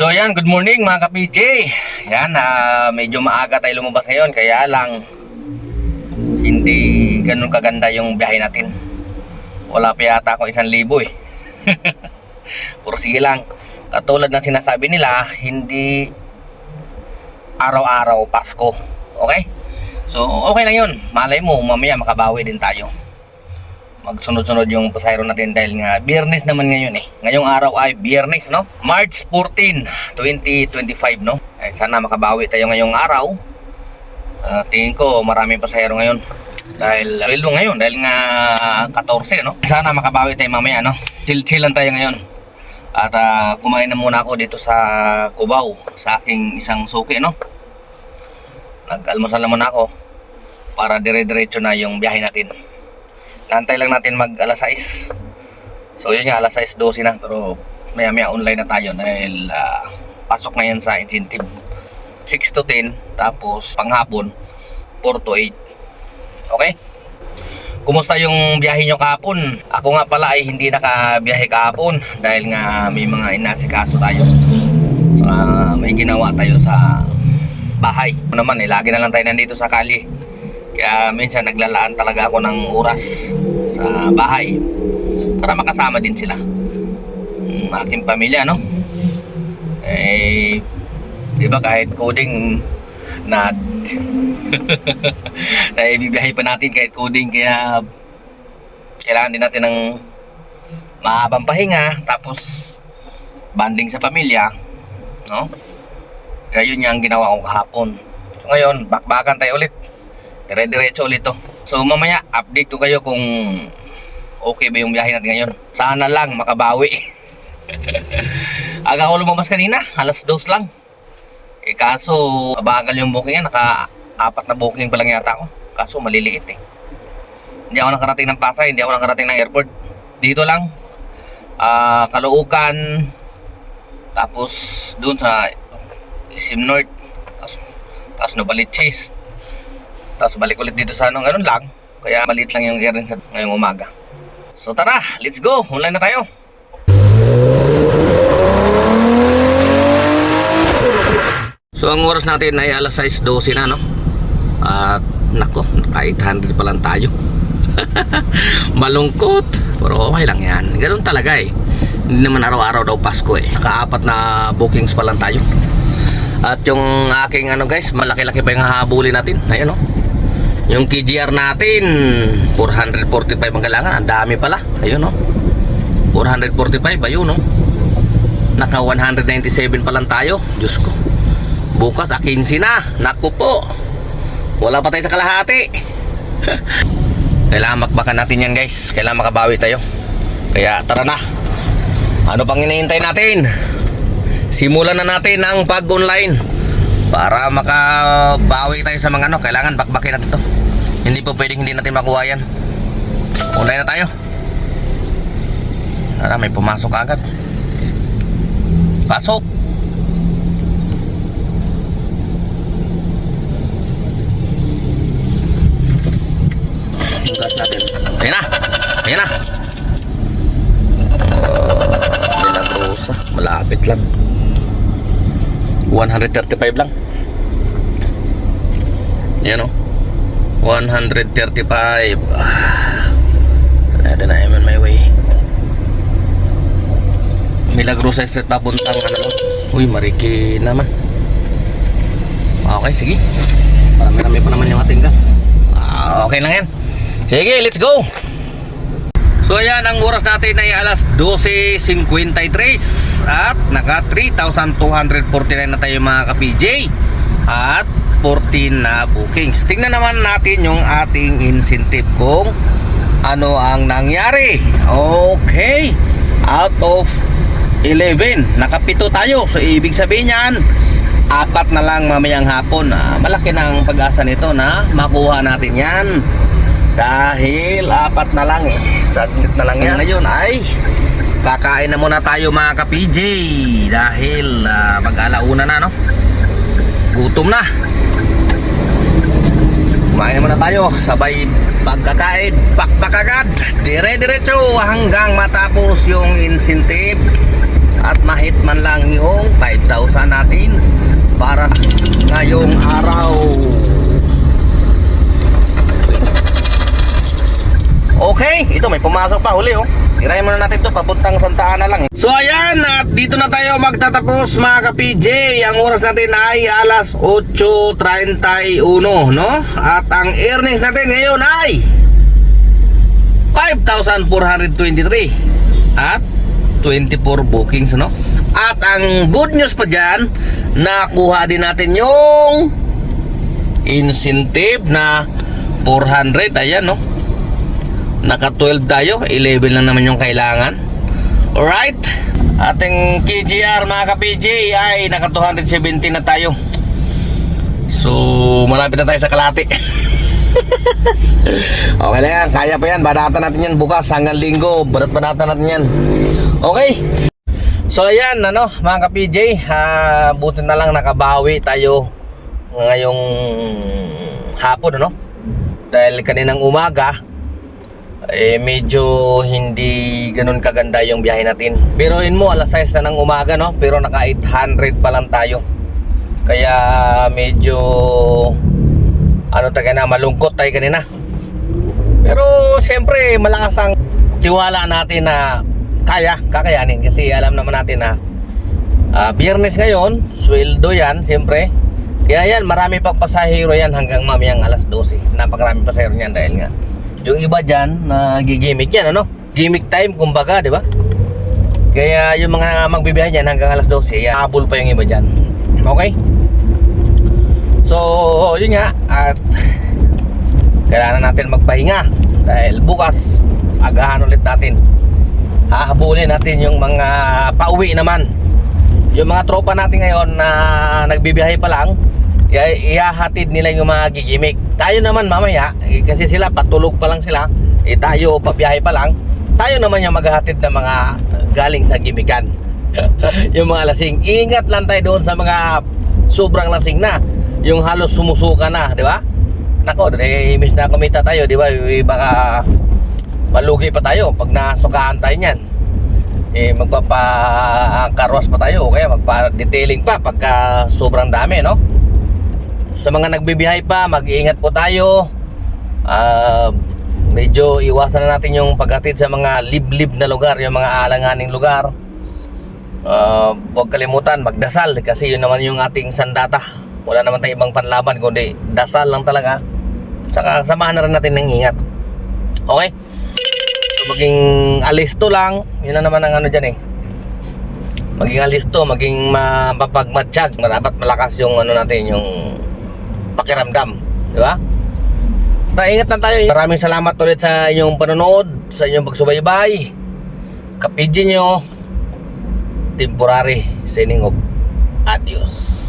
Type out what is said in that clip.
So ayan, good morning mga ka-PJ. Yan, medyo maaga tayo lumabas ngayon, kaya lang hindi ganun kaganda yung biyahe natin. Wala pa yata akong 1,000 eh. Puro sige lang. Katulad ng sinasabi nila, hindi araw-araw Pasko. Okay? So okay lang yun. Malay mo, mamaya makabawi din tayo. Magsunod-sunod yung pasahero natin dahil nga Biyernes naman ngayon eh. Ngayong araw ay Biyernes, no? March 14, 2025, no? Ay, sana makabawi tayo ngayong araw. Tingin ko maraming pasahero ngayon dahil sweldo ngayon dahil nga 14, no? Sana makabawi tayo mamaya, no? Chill lang tayo ngayon. At kumain na muna ako dito sa Cubao sa aking isang suki, no? Nag-almusal na muna ako para dire-diretso na yung biyahe natin. Nantay lang natin mag alas 6. So yun nga, alas 6:12 na. Pero maya maya online na tayo dahil pasok na yan sa incentive 6 to 10. Tapos panghapon 4 to 8. Okay? Kumusta yung biyahe nyo kahapon? Ako nga pala ay hindi nakabiyahe kahapon dahil nga may mga inasikaso tayo. So may ginawa tayo sa bahay. Ano naman eh, lagi na lang tayo nandito sa kalye. Kaya minsan naglalaan talaga ako ng oras sa bahay para makasama din sila, aking pamilya, no? Eh, diba kahit coding na ibibiyahe pa natin kahit coding, kaya kailangan din natin ng mahabang pahinga, tapos banding sa pamilya, no? Kaya yun yung ginawa ko kahapon. So ngayon, bakbakan tayo ulit. Dire-diretso ulit to. So mamaya update ko kayo kung okay ba yung biyahe natin ngayon. Sana lang makabawi. Aga ako lumabas kanina, alas 2 lang. Eh kaso bagal yung booking yan, naka-4 na booking pa lang yata ako. Kaso maliliit eh. Hindi ako nakarating ng Pasay, hindi ako nakarating ng airport. Dito lang, Caloocan, tapos dun sa SM North, tapos Novaliches. Tapos balik ulit dito sa ganun lang. Kaya maliit lang yung earnings ngayong umaga. So tara, let's go. Online na tayo. So ang oras natin ay alas 6:12 na, no? At nako, naka 800 pa lang tayo. Malungkot. Pero okay lang yan. Ganun talaga eh. Hindi naman araw-araw daw Pasko eh. Naka-4 na bookings pa lang tayo. At yung aking guys, malaki-laki pa yung hahabulin natin. Ayun, no? Yung KGR natin 445 ang kailangan. Ang dami pala. Ayun, no? 445, ayun, no? Naka 197 pa lang tayo. Diyos ko. Bukas 15 na. Naku po. Wala pa tayo sa kalahati. Kailangan makbakan natin yan, guys. Kailangan makabawi tayo. Kaya tara na. Ano pang hinihintay natin? Simulan na natin ang pag-online para makabawi tayo sa mga kailangan bakbakin natin to. Hindi po pwedeng hindi natin makuha yan. Online na tayo. Tara, may pumasok agad. Pasok. Bukas natin. Ayan na. Ayan na. Milagrosa. Malapit lang. 135 lang. Yan, o. 135. Ito na, I'm on my way. Milagrosa Street papuntang lang. Uy, Mariki naman. Okay, sige. Marami-rami pa naman yung ating gas. Okay lang yan. Sige, let's go. So ayan, ang oras natin ay alas 12:53 at naka 3,249 na tayo mga ka-PJ at 14 na bookings. Tingnan naman natin yung ating incentive kung ano ang nangyari. Okay, out of 11 nakapito tayo. So ibig sabihin yan 4 na lang mamayang hapon. Malaki na ang pag-asa nito na makuha natin yan dahil 4 na lang eh. Saglit na lang yan. Ngayon ay kakain na muna tayo mga ka-PJ dahil mag-alauna na, no? Gutom na. Kumain na muna tayo. Sabay pagkakain, pakpak agad. Dire-diretso hanggang matapos yung incentive. at mahit man lang yung 5,000 natin para ngayong araw. Okay, ito may pumasok pa huli oh. Tirahin muna natin to papuntang Santa Ana lang. So ayan, at dito na tayo magtatapos mga ka-PJ. Ang oras natin ay alas 8:31, no? At ang earnings natin ngayon ay 5,423 at 24 bookings, no? At ang good news pa dyan, nakuha din natin yung incentive na 400. Ayan, no? Naka 12 tayo, 11 lang naman yung kailangan. Alright, ating KGR mga ka-PJ ay naka 270 na tayo. So malapit na tayo sa kalahati. Okay lang yan, kaya pa yan. Banatan natin yan bukas hanggang linggo. Banatan natin yan. Okay. So ayan, ano mga ka-PJ, buti na lang nakabawi tayo ngayong hapon, ano? Dahil kaninang umaga medyo hindi ganun kaganda yung biyahe natin. Biruin mo, alas 6 na ng umaga, no? Pero naka 800 pa lang tayo. Kaya medyo malungkot tayo kanina. Pero siyempre malakas ang tiwala natin na kakayanin. Kasi alam naman natin na Biyernes ngayon, sweldo yan siyempre. Kaya yan, marami pang pasahero yan hanggang mamayang alas 12. Napakaraming pasahero yan dahil nga yung iba dyan, gigimik yan, ano? Gimmick time, kumbaga, di ba? Kaya yung mga magbibiyahe dyan hanggang alas 12, habol pa yung iba dyan. Okay? So, yun nga. At kailangan natin magpahinga. Dahil bukas, agahan ulit natin. Hahabulin natin yung mga pauwi naman. Yung mga tropa natin ngayon na nagbibiyahe pa lang, ihahatid nila yung mga gigimik. Tayo naman mamaya, kasi sila patulog pa lang sila, tayo pabiyahe pa lang, tayo naman yung maghahatid ng mga galing sa gimikan. Yung mga lasing, ingat lang tayo doon sa mga sobrang lasing na, yung halos sumusuka na, di ba? Nako, imbis na kumita tayo, di ba? Baka malugi pa tayo pag nasukaan tayo niyan. Magpapakarwas pa tayo, o kaya magpa-detailing pa pagka sobrang dami, no? Sa mga nagbibiyahe pa, mag-iingat po tayo. Medyo iwasan na natin yung paghatid sa mga liblib na lugar, yung mga alanganing lugar. Huwag kalimutan magdasal kasi yun naman yung ating sandata. Wala naman tayong ibang panlaban kundi dasal lang talaga. Saka samahan na rin natin ng ingat. Okay? So maging alisto lang. Yun na naman ang ano dyan eh. Maging alisto, maging mapapagmatsyag. Dapat malakas yung ano natin, yung pakiramdam, di ba? Basta ingat lang tayo. Maraming salamat ulit sa inyong panonood, sa inyong pagsubaybay. Kapidyo nyo, temporary signing off. Adios.